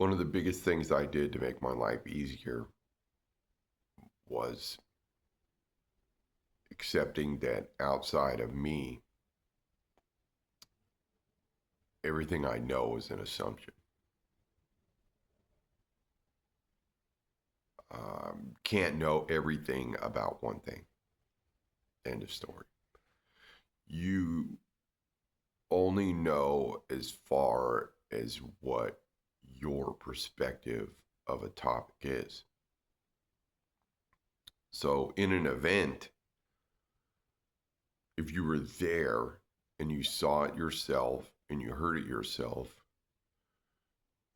One of the biggest things I did to make my life easier was accepting that outside of me, everything I know is an assumption. Can't know everything about one thing. End of story. You only know as far as what your perspective of a topic is. So, in an event, if you were there and you saw it yourself and you heard it yourself,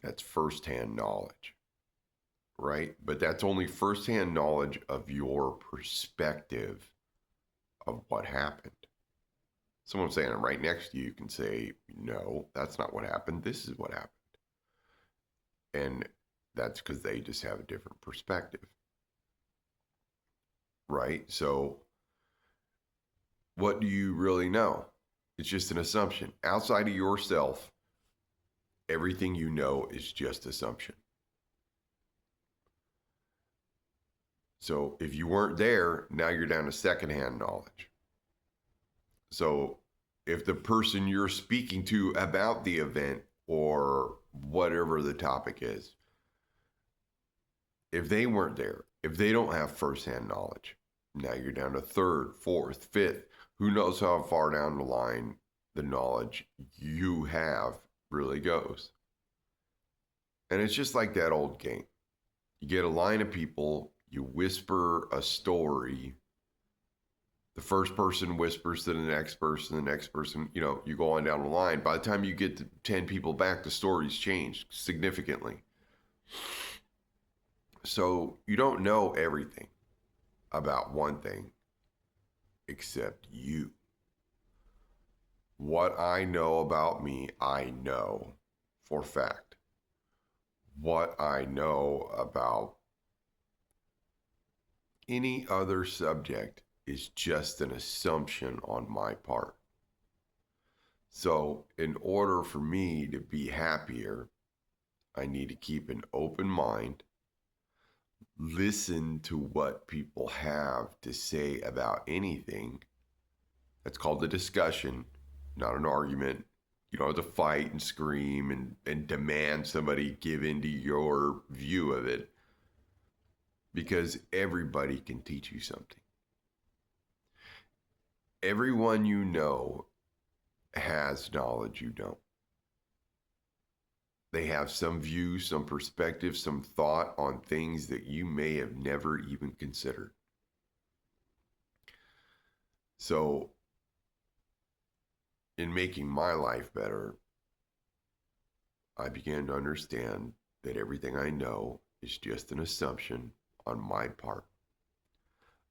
that's firsthand knowledge, right? But that's only firsthand knowledge of your perspective of what happened. Someone saying it right next to you can say, no, that's not what happened. This is what happened. And that's because they just have a different perspective, right? So, what do you really know? It's just an assumption. Outside of yourself, everything you know is just assumption. So if you weren't there, now you're down to secondhand knowledge. So if the person you're speaking to about the event or whatever the topic is, if they weren't there, if they don't have firsthand knowledge, now you're down to third, fourth, fifth. Who knows how far down the line the knowledge you have really goes. And it's just like that old game. You get a line of people, you whisper a story. The first person whispers to the next person, you go on down the line. By the time you get to 10 people back, the story's changed significantly. So you don't know everything about one thing except you. What I know about me, I know for fact. What I know about any other subject is just an assumption on my part. So, in order for me to be happier, I need to keep an open mind, listen to what people have to say about anything. That's called a discussion, not an argument. You don't have to fight and scream and demand somebody give into your view of it, because everybody can teach you something. Everyone you know has knowledge you don't. They have some view, some perspective, some thought on things that you may have never even considered. So, in making my life better, I began to understand that everything I know is just an assumption on my part.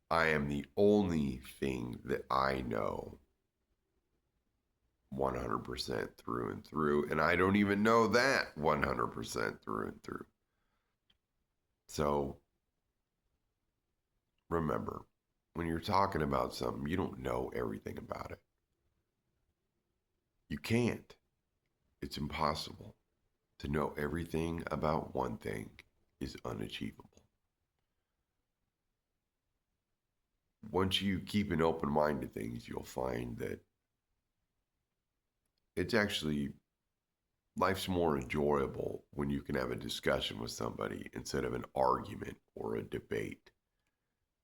I am the only thing that I know 100% through and through, and I don't even know that 100% through and through. So remember, when you're talking about something, you don't know everything about it. You can't. It's impossible. To know everything about one thing is unachievable. Once you keep an open mind to things, you'll find that it's actually, life's more enjoyable when you can have a discussion with somebody instead of an argument or a debate.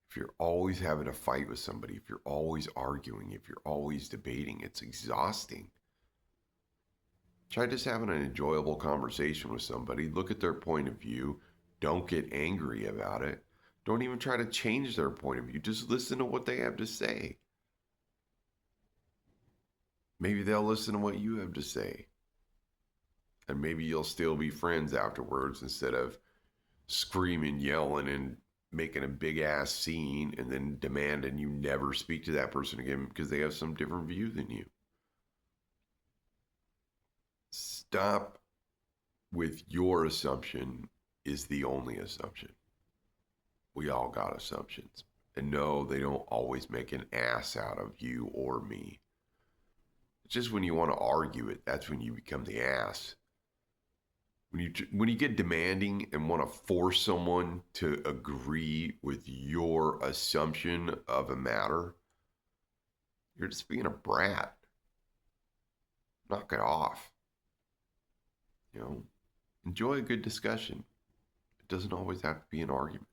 If you're always having a fight with somebody, if you're always arguing, if you're always debating, it's exhausting. Try just having an enjoyable conversation with somebody. Look at their point of view. Don't get angry about it. Don't even try to change their point of view. Just listen to what they have to say. Maybe they'll listen to what you have to say. And maybe you'll still be friends afterwards instead of screaming, yelling, and making a big ass scene and then demanding you never speak to that person again because they have some different view than you. Stop with your assumption is the only assumption. We all got assumptions. And no, they don't always make an ass out of you or me. It's just when you want to argue it, that's when you become the ass. When you get demanding and want to force someone to agree with your assumption of a matter, you're just being a brat. Knock it off. You know, enjoy a good discussion. It doesn't always have to be an argument.